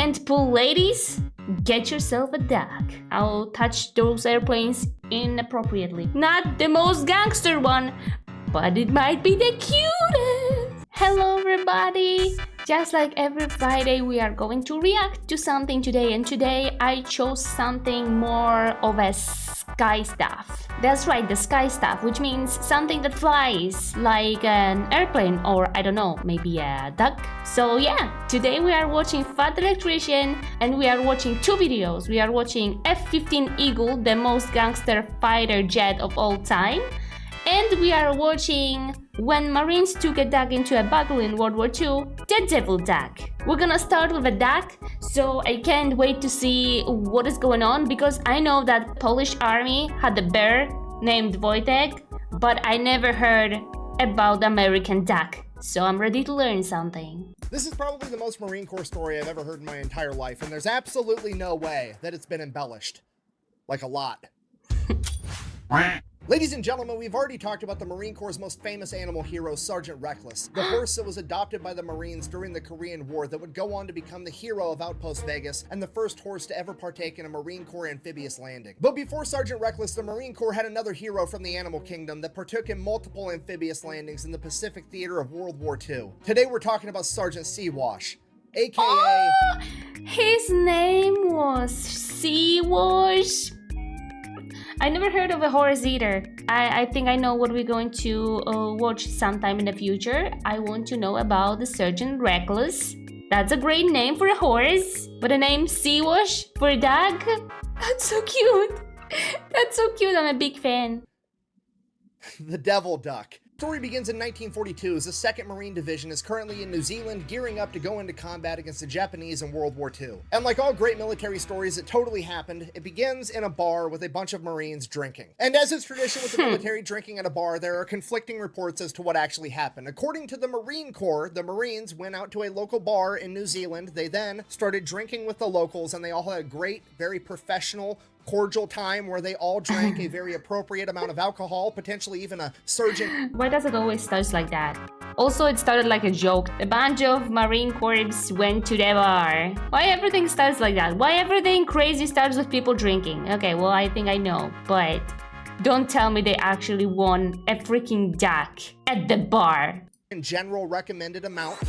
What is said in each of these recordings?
Tent pool ladies, get yourself a duck. I'll touch those airplanes inappropriately. Not the most gangster one, but it might be the cutest. Hello everybody! Just like every Friday, we are going to react to something today, and today I chose something more of a sky stuff. That's right, the sky stuff, which means something that flies, like an airplane or I don't know, maybe a duck. So yeah, today we are watching Fat Electrician and we are watching two videos. We are watching F-15 Eagle, the most gangster fighter jet of all time. And we are watching When Marines Took a Duck into a Battle in World War II, the Devil Duck. We're gonna start with a duck, so I can't wait to see what is going on because I know that Polish army had a bear named Wojtek, but I never heard about the American duck, so I'm ready to learn something. This is probably the most Marine Corps story I've ever heard in my entire life, and there's absolutely no way that it's been embellished. Like a lot. Ladies and gentlemen, we've already talked about the Marine Corps' most famous animal hero, Sergeant Reckless, the horse that was adopted by the Marines during the Korean War that would go on to become the hero of Outpost Vegas and the first horse to ever partake in a Marine Corps amphibious landing. But before Sergeant Reckless, the Marine Corps had another hero from the animal kingdom that partook in multiple amphibious landings in the Pacific theater of World War II. Today we're talking about Sergeant Seawash, aka... Oh, his name was Seawash. I never heard of a horse either. I think I know what we're going to watch sometime in the future. I want to know about the Sergeant Reckless. That's a great name for a horse. But a name Seawash for a dog? That's so cute. That's so cute. I'm a big fan. The Devil Duck. The story begins in 1942 as the 2nd Marine Division is currently in New Zealand gearing up to go into combat against the Japanese in World War II. And like all great military stories that totally happened, it begins in a bar with a bunch of Marines drinking. And as is tradition with the military drinking at a bar, there are conflicting reports as to what actually happened. According to the Marine Corps, the Marines went out to a local bar in New Zealand. They then started drinking with the locals and they all had a great, very professional, cordial time where they all drank a very appropriate amount of alcohol, potentially even a surgeon. Why does it always start like that? Also, it started like a joke. A bunch of Marine Corps went to the bar. Why everything starts like that? Why everything crazy starts with people drinking? Okay, well, I think I know, but don't tell me they actually won a freaking duck at the bar. In general recommended amount.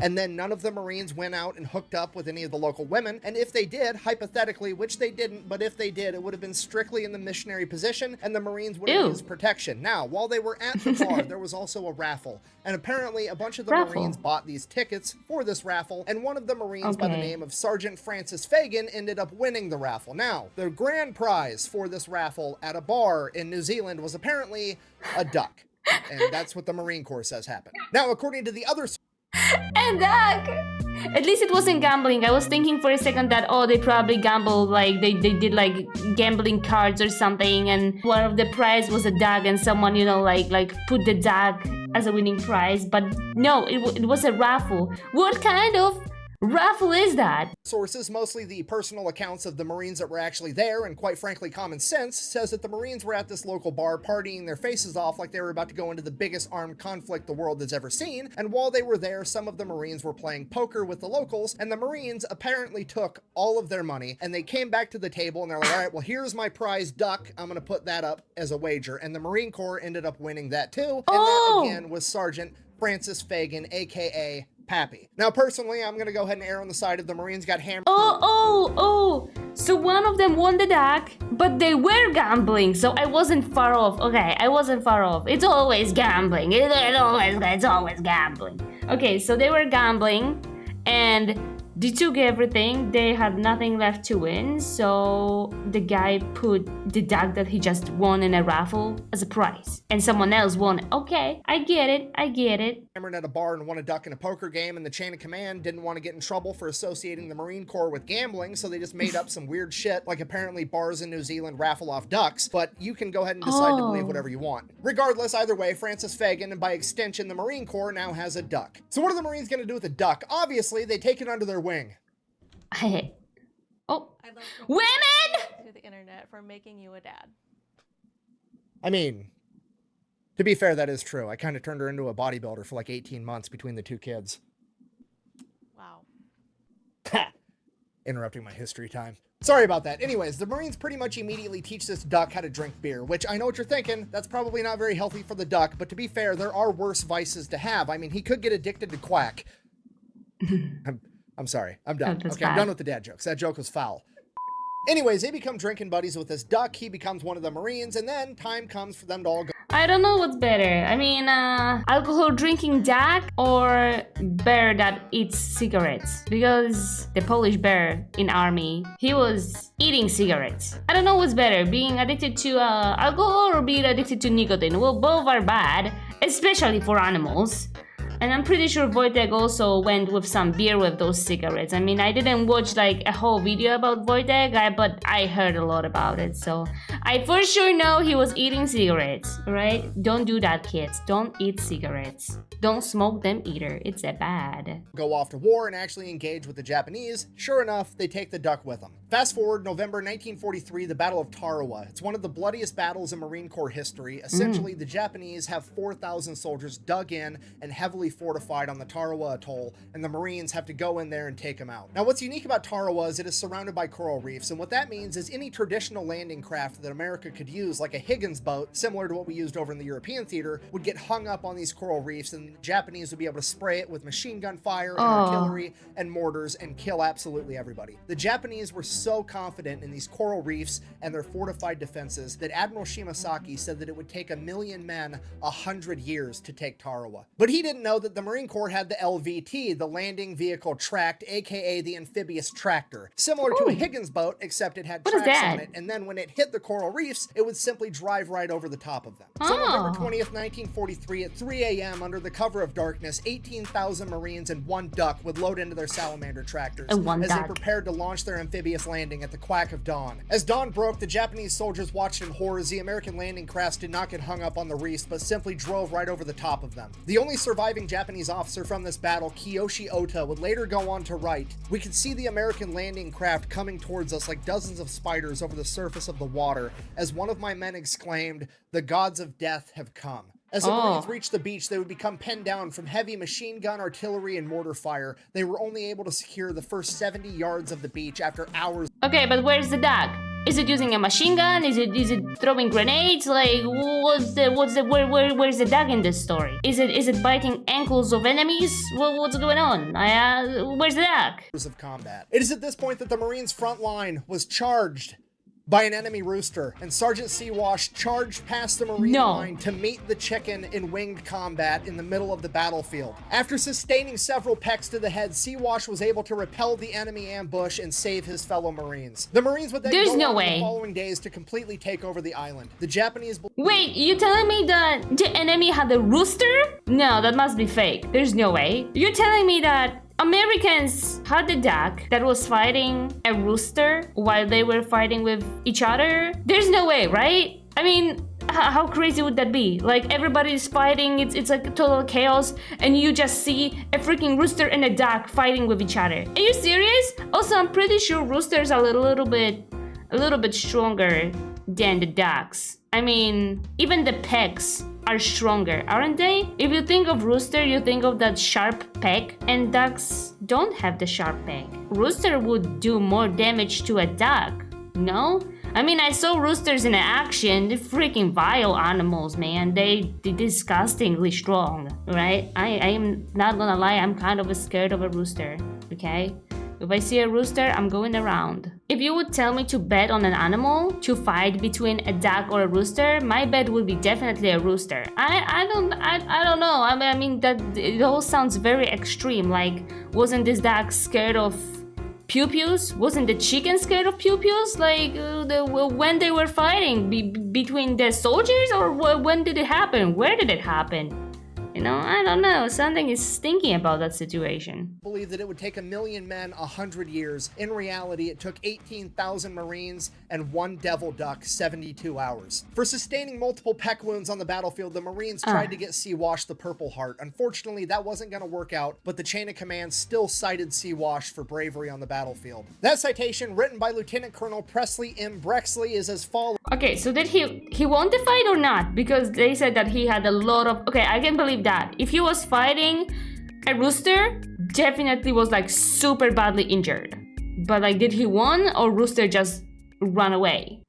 And then none of the Marines went out and hooked up with any of the local women. And if they did, hypothetically, which they didn't, but if they did, it would have been strictly in the missionary position and the Marines would have used protection. Now, while they were at the bar, there was also a raffle. And apparently a bunch of the Marines bought these tickets for this raffle. And one of the Marines by the name of Sergeant Francis Fagan ended up winning the raffle. Now, the grand prize for this raffle at a bar in New Zealand was apparently a duck. And that's what the Marine Corps says happened. Now, according to the other... And duck! At least it wasn't gambling. I was thinking for a second that, oh, they probably gambled, like they did like gambling cards or something, and one of the prize was a duck and someone, you know, like put the duck as a winning prize. But no, it was a raffle. What kind of raffle is that? Sources, mostly the personal accounts of the Marines that were actually there, and quite frankly common sense, says that the Marines were at this local bar partying their faces off like they were about to go into the biggest armed conflict the world has ever seen, and while they were there, some of the Marines were playing poker with the locals, and the Marines apparently took all of their money, and they came back to the table, and they're like, all right, well, here's my prize duck, I'm gonna put that up as a wager, and the Marine Corps ended up winning that too, and that again was Sergeant Francis Fagan, aka Pappy. Now, personally, I'm gonna go ahead and err on the side of the Marines got hammered. Oh, so one of them won the duck, but they were gambling, so I wasn't far off. Okay, I wasn't far off. It's always gambling. It's always gambling. Okay, so they were gambling, and they took everything. They had nothing left to win, so the guy put the duck that he just won in a raffle as a prize, and someone else won it. Okay, I get it. Hammered at a bar and won a duck in a poker game, and the chain of command didn't want to get in trouble for associating the Marine Corps with gambling, so they just made up some weird shit, like apparently bars in New Zealand raffle off ducks, but you can go ahead and decide to believe whatever you want. Regardless, either way, Francis Fagan, and by extension the Marine Corps, now has a duck. So what are the Marines gonna do with a duck? Obviously, they take it under their wing. Oh, I'd like to women! to the internet for making you a dad. I mean, to be fair, that is true. I kind of turned her into a bodybuilder for like 18 months between the two kids. Wow. Interrupting my history time. Sorry about that. Anyways, the Marines pretty much immediately teach this duck how to drink beer, which I know what you're thinking. That's probably not very healthy for the duck, but to be fair, there are worse vices to have. I mean, he could get addicted to quack. I'm sorry. I'm done. Okay, I'm done with the dad jokes. That joke was foul. Anyways, they become drinking buddies with this duck. He becomes one of the Marines, and then time comes for them to all go. I don't know what's better. I mean, alcohol drinking duck or bear that eats cigarettes? Because the Polish bear in army, he was eating cigarettes. I don't know what's better, being addicted to alcohol or being addicted to nicotine. Well, both are bad, especially for animals. And I'm pretty sure Wojtek also went with some beer with those cigarettes. I mean, I didn't watch like a whole video about Wojtek, but I heard a lot about it. So I for sure know he was eating cigarettes, right? Don't do that, kids. Don't eat cigarettes. Don't smoke them either. It's a bad. Go off to war and actually engage with the Japanese. Sure enough, they take the duck with them. Fast forward November 1943, the Battle of Tarawa. It's one of the bloodiest battles in Marine Corps history. Essentially, the Japanese have 4,000 soldiers dug in and heavily fortified on the Tarawa Atoll, and the Marines have to go in there and take them out. Now, what's unique about Tarawa is it is surrounded by coral reefs, and what that means is any traditional landing craft that America could use, like a Higgins boat, similar to what we used over in the European theater, would get hung up on these coral reefs, and the Japanese would be able to spray it with machine gun fire and artillery and mortars and kill absolutely everybody. The Japanese were so confident in these coral reefs and their fortified defenses that Admiral Shimasaki said that it would take 1,000,000 men 100 years to take Tarawa. But he didn't know that the Marine Corps had the LVT, the Landing Vehicle Tracked, aka the amphibious tractor. Similar to a Higgins boat, except it had tracks on it, and then when it hit the coral reefs, it would simply drive right over the top of them. So November 20th, 1943, at 3 a.m., under the cover of darkness, 18,000 Marines and one duck would load into their salamander tractors as they prepared to launch their amphibious landing at the quack of dawn. As dawn broke, the Japanese soldiers watched in horror as the American landing crafts did not get hung up on the reefs, but simply drove right over the top of them. The only surviving Japanese officer from this battle, Kiyoshi Ota, would later go on to write, "We could see the American landing craft coming towards us like dozens of spiders over the surface of the water, as one of my men exclaimed, 'The gods of death have come.'" As the Marines reached the beach, they would become pinned down from heavy machine gun, artillery, and mortar fire. They were only able to secure the first 70 yards of the beach after hours. Okay, but where's the duck? Is it using a machine gun? Is it throwing grenades? Like, where's the duck in this story? Is it biting ankles of enemies? What's going on? Where's the duck? Of combat. It is at this point that the Marines' front line was charged by an enemy rooster, and Sergeant Seawash charged past the Marine line to meet the chicken in winged combat in the middle of the battlefield. After sustaining several pecks to the head, Seawash was able to repel the enemy ambush and save his fellow Marines. The Marines would then go on in the following days to completely take over the island. The Japanese... Wait, you telling me that the enemy had a rooster? No, that must be fake. There's no way. You're telling me that Americans had a duck that was fighting a rooster while they were fighting with each other? There's no way, right? I mean, how crazy would that be? Like, everybody's fighting, it's like total chaos, and you just see a freaking rooster and a duck fighting with each other. Are you serious? Also, I'm pretty sure roosters are a little bit stronger than the ducks. I mean, even the pecks are stronger, aren't they? If you think of rooster, you think of that sharp peck, and ducks don't have the sharp peck. Rooster would do more damage to a duck, no? I mean, I saw roosters in action. They're freaking vile animals, man. They're disgustingly strong, right? I am not gonna lie, I'm kind of scared of a rooster, okay? If I see a rooster, I'm going around. If you would tell me to bet on an animal to fight between a duck or a rooster, my bet would be definitely a rooster. I don't know. I mean that it all sounds very extreme. Like, wasn't this duck scared of pew-pews? Wasn't the chicken scared of pew-pews? Like, when they were fighting between the soldiers, or when did it happen? Where did it happen? You know, I don't know. Something is stinky about that situation. Believe that it would take 1,000,000 men 100 years. In reality, it took 18,000 Marines and one devil duck 72 hours. For sustaining multiple peck wounds on the battlefield, the Marines tried to get Seawash the Purple Heart. Unfortunately, that wasn't going to work out, but the chain of command still cited Seawash for bravery on the battlefield. That citation, written by Lieutenant Colonel Presley M. Brexley, is as follows. Okay, so did he won the fight or not? Because they said that he had a lot of... Okay, I can believe that. If he was fighting a rooster, definitely was like super badly injured. But like, did he won or Rooster just run away?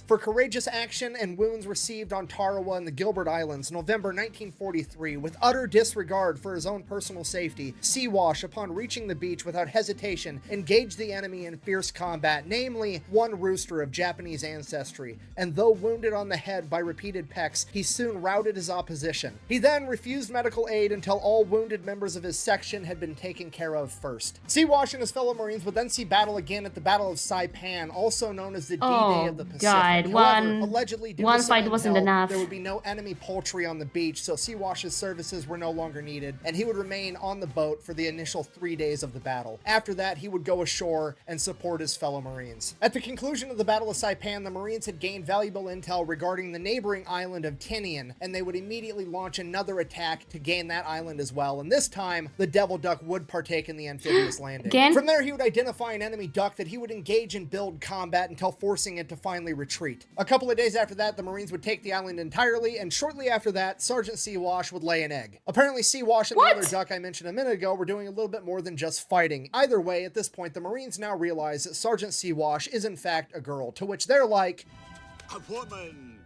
For courageous action and wounds received on Tarawa and the Gilbert Islands, November 1943, with utter disregard for his own personal safety, Siwash, upon reaching the beach without hesitation, engaged the enemy in fierce combat, namely one rooster of Japanese ancestry, and though wounded on the head by repeated pecks, he soon routed his opposition. He then refused medical aid until all wounded members of his section had been taken care of first. Siwash and his fellow Marines would then see battle again at the Battle of Saipan, also known as the D-Day of the Pacific. God, However, allegedly, due one to some fight wasn't intel, enough. there would be no enemy poultry on the beach, so Siwash's services were no longer needed, and he would remain on the boat for the initial 3 days of the battle. After that, he would go ashore and support his fellow Marines. At the conclusion of the Battle of Saipan, the Marines had gained valuable intel regarding the neighboring island of Tinian, and they would immediately launch another attack to gain that island as well, and this time, the Devil Duck would partake in the amphibious landing. Again? From there, he would identify an enemy duck that he would engage in build combat until forcing it to finally retreat. A couple of days after that, the Marines would take the island entirely, and shortly after that, Sergeant Siwash would lay an egg. Apparently, Siwash and the other duck I mentioned a minute ago were doing a little bit more than just fighting. Either way, at this point, the Marines now realize that Sergeant Siwash is in fact a girl, to which they're like, a woman.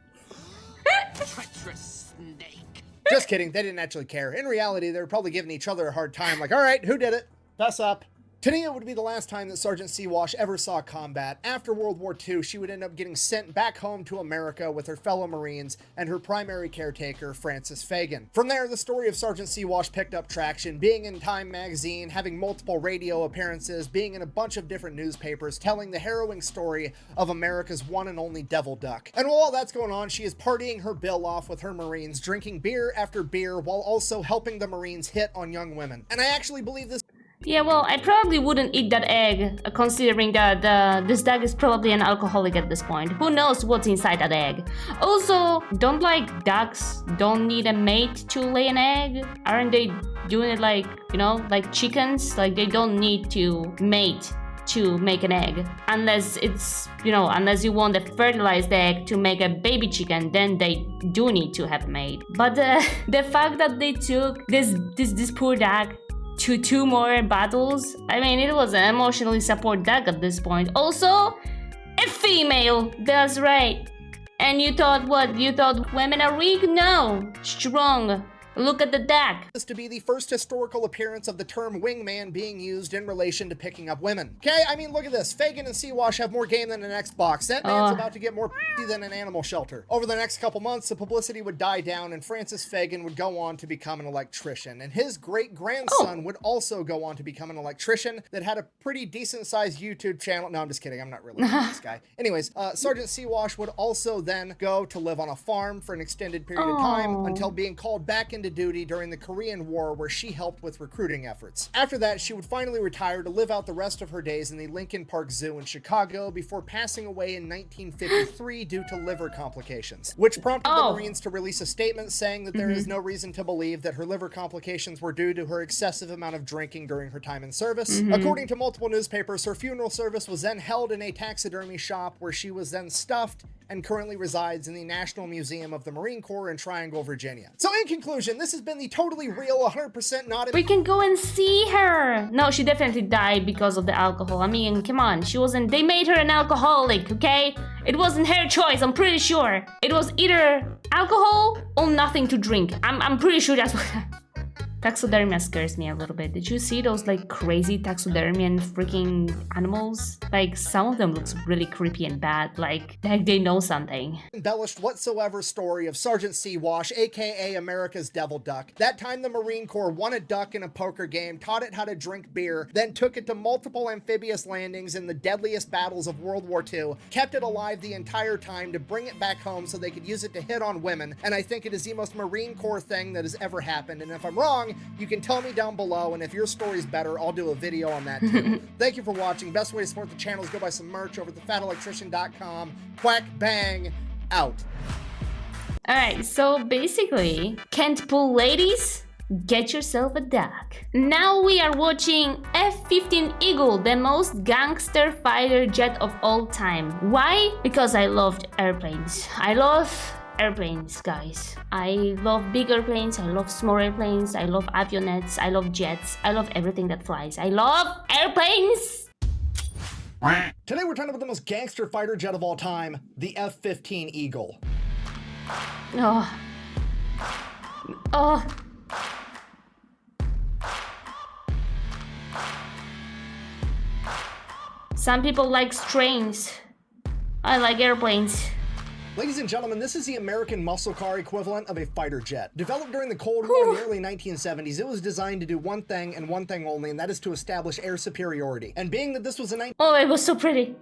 Treacherous snake. Just kidding, they didn't actually care. In reality, they were probably giving each other a hard time, like, all right, who did it? Fess up. Tania would be the last time that Sergeant Siwash ever saw combat. After World War II, she would end up getting sent back home to America with her fellow Marines and her primary caretaker, Francis Fagan. From there, the story of Sergeant Siwash picked up traction, being in Time magazine, having multiple radio appearances, being in a bunch of different newspapers, telling the harrowing story of America's one and only Devil Duck. And while all that's going on, she is partying her bill off with her Marines, drinking beer after beer, while also helping the Marines hit on young women. And I actually believe this. Yeah, well, I probably wouldn't eat that egg, considering that this duck is probably an alcoholic at this point. Who knows what's inside that egg? Also, don't like ducks don't need a mate to lay an egg? Aren't they doing it like, you know, like chickens? Like they don't need to mate to make an egg. Unless it's, you know, unless you want a fertilized egg to make a baby chicken, then they do need to have a mate. But the fact that they took this poor duck to 2 more battles. I mean, it was an emotionally support duck at this point. Also, a female. That's right. And you thought what? You thought women are weak? No. Strong. Look at the duck. This to be the first historical appearance of the term wingman being used in relation to picking up women. Okay, I mean, look at this. Fagan and Siwash have more game than an Xbox. That man's about to get more than an animal shelter. Over the next couple months, the publicity would die down and Francis Fagan would go on to become an electrician. And his great-grandson would also go on to become an electrician that had a pretty decent-sized YouTube channel. No, I'm just kidding. I'm not really this guy. Anyways, Sergeant Siwash would also then go to live on a farm for an extended period of time until being called back into duty during the Korean War, where she helped with recruiting efforts. After that, she would finally retire to live out the rest of her days in the Lincoln Park Zoo in Chicago before passing away in 1953 due to liver complications, which prompted the Marines to release a statement saying that there is no reason to believe that her liver complications were due to her excessive amount of drinking during her time in service. According to multiple newspapers, her funeral service was then held in a taxidermy shop where she was then stuffed and currently resides in the National Museum of the Marine Corps in Triangle, Virginia. So in conclusion, this has been the totally real, 100% not... We can go and see her. No, she definitely died because of the alcohol. I mean, come on. She wasn't... They made her an alcoholic, okay? It wasn't her choice, I'm pretty sure. It was either alcohol or nothing to drink. I'm pretty sure that's what... Taxidermia scares me a little bit. Did you see those like crazy taxidermian freaking animals? Like some of them looks really creepy and bad, like they know something. Embellished whatsoever story of Sergeant Siwash, aka America's Devil Duck. That time the Marine Corps won a duck in a poker game, taught it how to drink beer, then took it to multiple amphibious landings in the deadliest battles of World War II, kept it alive the entire time to bring it back home so they could use it to hit on women, and I think it is the most Marine Corps thing that has ever happened, and if I'm wrong, you can tell me down below, and if your story's better, I'll do a video on that too. Thank you for watching. Best way to support the channel is go buy some merch over at thefatelectrician.com. Quack bang, out. Alright, so basically, can't pull ladies? Get yourself a duck. Now we are watching F-15 Eagle, the most gangster fighter jet of all time. Why? Because I loved airplanes. I love airplanes, guys. I love big airplanes, I love small airplanes, I love avionettes, I love jets, I love everything that flies. I love airplanes! Today we're talking about the most gangster fighter jet of all time, the F-15 Eagle. Oh. Oh. Some people like trains. I like airplanes. Ladies and gentlemen, this is the American muscle car equivalent of a fighter jet. Developed during the Cold War in the early 1970s, it was designed to do one thing and one thing only, and that is to establish air superiority. And being that this was a Oh, it was so pretty.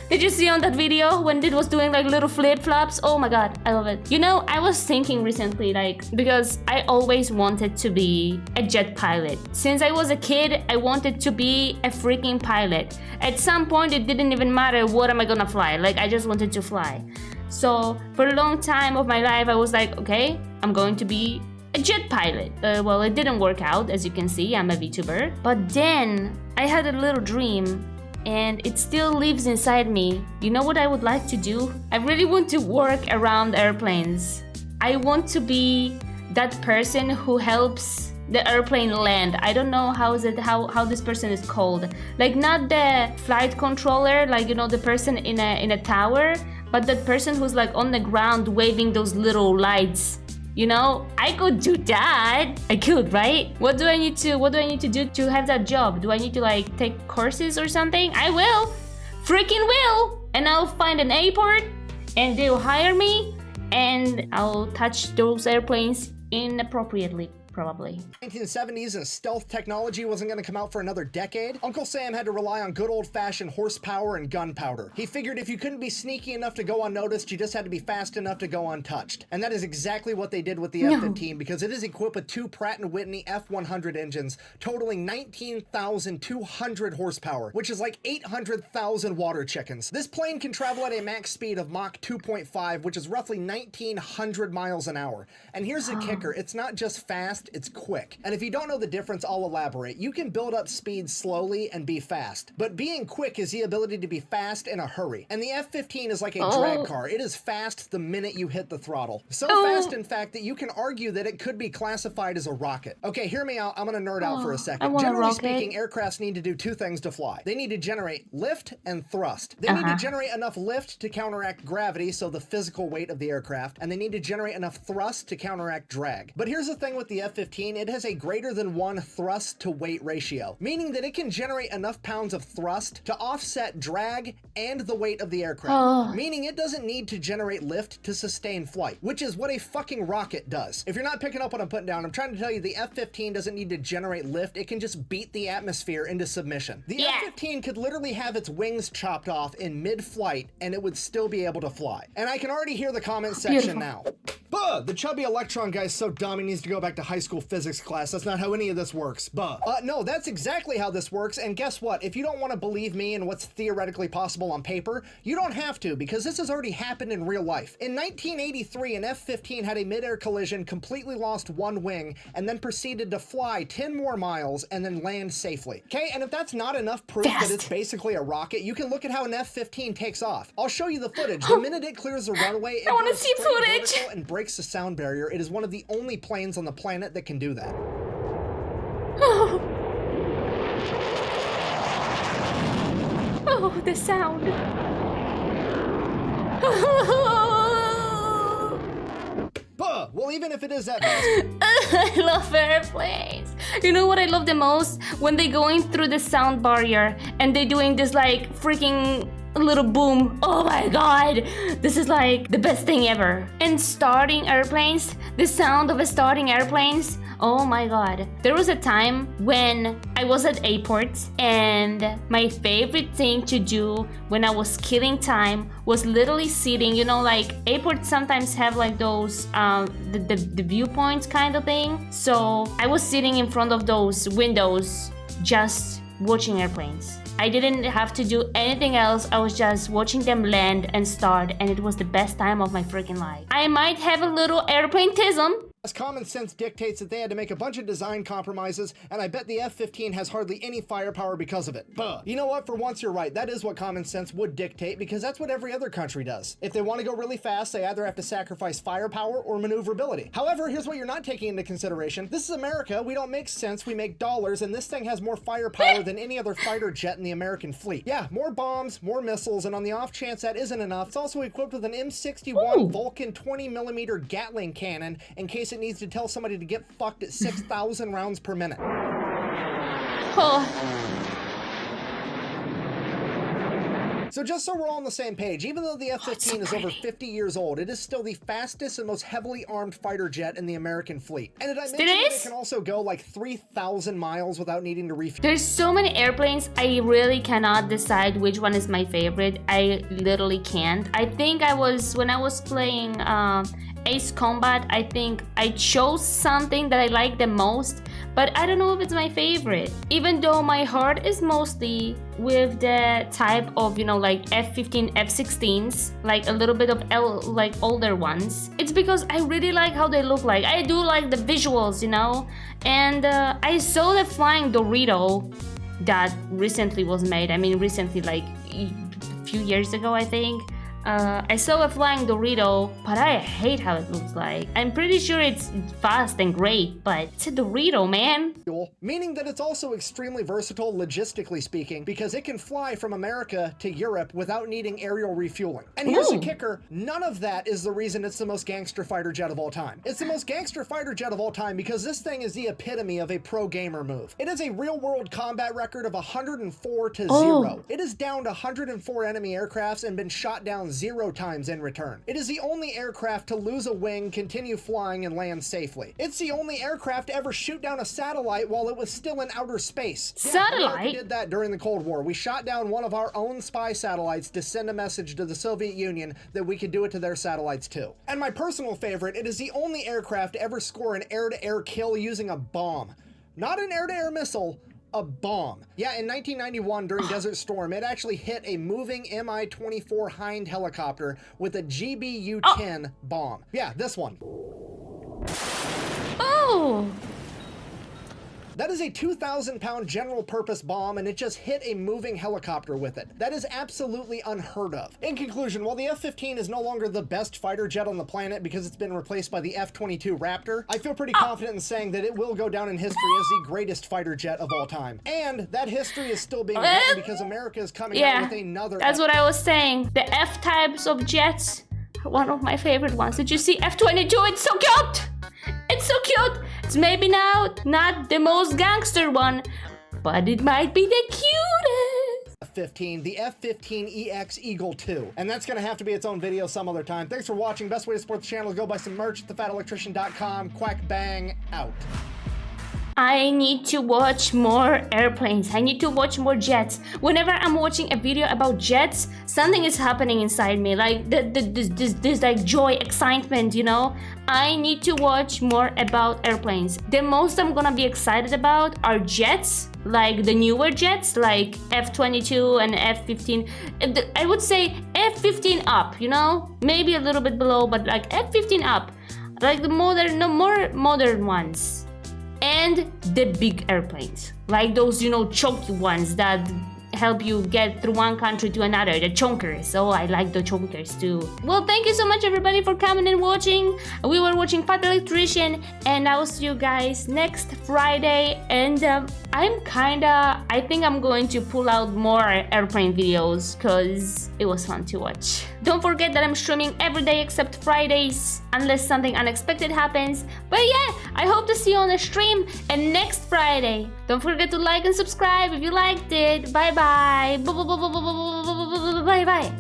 Did you see on that video when it was doing like little flip-flops? Oh my god, I love it. You know, I was thinking recently, like, because I always wanted to be a jet pilot. Since I was a kid, I wanted to be a freaking pilot. At some point, it didn't even matter what am I gonna fly. Like, I just wanted to fly. So for a long time of my life, I was like, okay, I'm going to be a jet pilot. Well, it didn't work out, as you can see, I'm a Vtuber. But then I had a little dream and it still lives inside me. You know what I would like to do? I really want to work around airplanes. I want to be that person who helps the airplane land. I don't know how this person is called. Like, not the flight controller, like, you know, the person in a tower, but that person who's like on the ground waving those little lights. You know, I could do that. I could, right? What do I need to do to have that job? Do I need to like take courses or something? I will. Freaking will. And I'll find an airport and they'll hire me and I'll touch those airplanes inappropriately. Probably. 1970s and stealth technology wasn't going to come out for another decade. Uncle Sam had to rely on good old-fashioned horsepower and gunpowder. He figured if you couldn't be sneaky enough to go unnoticed, you just had to be fast enough to go untouched. And that is exactly what they did with the F-15, because it is equipped with two Pratt & Whitney F-100 engines, totaling 19,200 horsepower, which is like 800,000 water chickens. This plane can travel at a max speed of Mach 2.5, which is roughly 1,900 miles an hour. And here's the kicker, it's not just fast, it's quick. And if you don't know the difference, I'll elaborate. You can build up speed slowly and be fast, but being quick is the ability to be fast in a hurry. And the F-15 is like a drag car. It is fast the minute you hit the throttle. So fast, in fact, that you can argue that it could be classified as a rocket. Okay, hear me out. I'm gonna nerd out for a second. Generally speaking, aircrafts need to do two things to fly. They need to generate lift and thrust. They need to generate enough lift to counteract gravity, so the physical weight of the aircraft, and they need to generate enough thrust to counteract drag. But here's the thing with the F-15, it has a greater than 1 thrust to weight ratio, meaning that it can generate enough pounds of thrust to offset drag and the weight of the aircraft, meaning it doesn't need to generate lift to sustain flight, which is what a fucking rocket does. If you're not picking up what I'm putting down, I'm trying to tell you the F-15 doesn't need to generate lift, it can just beat the atmosphere into submission. The F-15 could literally have its wings chopped off in mid-flight and it would still be able to fly. And I can already hear the comment section now. Buh! The chubby electron guy's so dumb he needs to go back to high school physics class. That's not how any of this works. Buh. No, that's exactly how this works, and guess what? If you don't want to believe me and what's theoretically possible on paper, you don't have to, because this has already happened in real life. In 1983, an F-15 had a mid-air collision, completely lost one wing, and then proceeded to fly 10 more miles and then land safely. Okay, and if that's not enough proof that it's basically a rocket, you can look at how an F-15 takes off. I'll show you the footage. The minute it clears the runway, it goes straight vertical and breaks the sound barrier. It is one of the only planes on the planet that can do that. Oh, the sound. Buh! Well, even if it is that fast. I love airplanes. You know what I love the most? When they're going through the sound barrier and they're doing this like freaking little boom. Oh my god, this is like the best thing ever. And starting airplanes, the sound of starting airplanes, oh my god. There was a time when I was at airports and my favorite thing to do when I was killing time was literally sitting, you know, like airports sometimes have like those the viewpoints kind of thing. So I was sitting in front of those windows just watching airplanes. I didn't have to do anything else. I was just watching them land and start, and it was the best time of my freaking life. I might have a little airplane-tism, Common sense dictates that they had to make a bunch of design compromises, and I bet the F-15 has hardly any firepower because of it. Buh. You know what? For once you're right. That is what common sense would dictate, because that's what every other country does. If they want to go really fast, they either have to sacrifice firepower or maneuverability. However, here's what you're not taking into consideration. This is America. We don't make cents, we make dollars, and this thing has more firepower than any other fighter jet in the American fleet. Yeah, more bombs, more missiles, and on the off chance that isn't enough, it's also equipped with an M61 Vulcan 20mm Gatling cannon in case it needs to tell somebody to get fucked at 6,000 rounds per minute. So just so we're all on the same page, even though the F-15 is over 50 years old, it is still the fastest and most heavily armed fighter jet in the American fleet. And did I mention that it can also go like 3,000 miles without needing to refuel? There's so many airplanes, I really cannot decide which one is my favorite. I literally can't. I think when I was playing Ace Combat, I think I chose something that I like the most, but I don't know if it's my favorite. Even though my heart is mostly with the type of, like F-15, F-16s, like a little bit of older ones. It's because I really like how they look like. I do like the visuals, and I saw the flying Dorito that recently was made. I mean, recently, like a few years ago, I think. I saw a flying Dorito, but I hate how it looks like. I'm pretty sure it's fast and great, but it's a Dorito, man. Meaning that it's also extremely versatile logistically speaking, because it can fly from America to Europe without needing aerial refueling. And here's the kicker, none of that is the reason it's the most gangster fighter jet of all time. It's the most gangster fighter jet of all time because this thing is the epitome of a pro gamer move. It has a real world combat record of 104 to 0. It is downed 104 enemy aircrafts and been shot down 0 times in return. It is the only aircraft to lose a wing, continue flying, and land safely. It's the only aircraft to ever shoot down a satellite while it was still in outer space. Satellite? We did that during the Cold War. We shot down one of our own spy satellites to send a message to the Soviet Union that we could do it to their satellites too. And my personal favorite, it is the only aircraft to ever score an air-to-air kill using a bomb. Not an air-to-air missile, a bomb. Yeah, in 1991 during Desert Storm, it actually hit a moving Mi-24 Hind helicopter with a GBU-10 bomb. Yeah, this one. That is a 2,000-pound general-purpose bomb, and it just hit a moving helicopter with it. That is absolutely unheard of. In conclusion, while the F-15 is no longer the best fighter jet on the planet because it's been replaced by the F-22 Raptor, I feel pretty confident in saying that it will go down in history as the greatest fighter jet of all time. And that history is still being written because America is coming out with another... That's what I was saying. The F-types of jets are one of my favorite ones. Did you see F-22? It's so cute! It's so cute! It's maybe now not the most gangster one, but it might be the cutest. F-15, the F-15EX Eagle 2. And that's gonna have to be its own video some other time. Thanks for watching. Best way to support the channel is go buy some merch at thefatelectrician.com. Quack bang out. I need to watch more airplanes. I need to watch more jets. Whenever I'm watching a video about jets, something is happening inside me. Like this like joy, excitement, I need to watch more about airplanes. The most I'm gonna be excited about are jets, like the newer jets, like F-22 and F-15. I would say F-15 up, maybe a little bit below, but like F-15 up, like the more modern ones. And the big airplanes, like those, chunky ones that help you get through one country to another, the chonkers. Oh, I like the chonkers too. Well, thank you so much everybody for coming and watching. We were watching Battle of Tarawa, and I will see you guys next Friday. And I think I'm going to pull out more airplane videos because it was fun to watch. Don't forget that I'm streaming every day except Fridays, unless something unexpected happens. But yeah, I hope to see you on the stream and next Friday. Don't forget to like and subscribe if you liked it. Bye bye. Bye bye.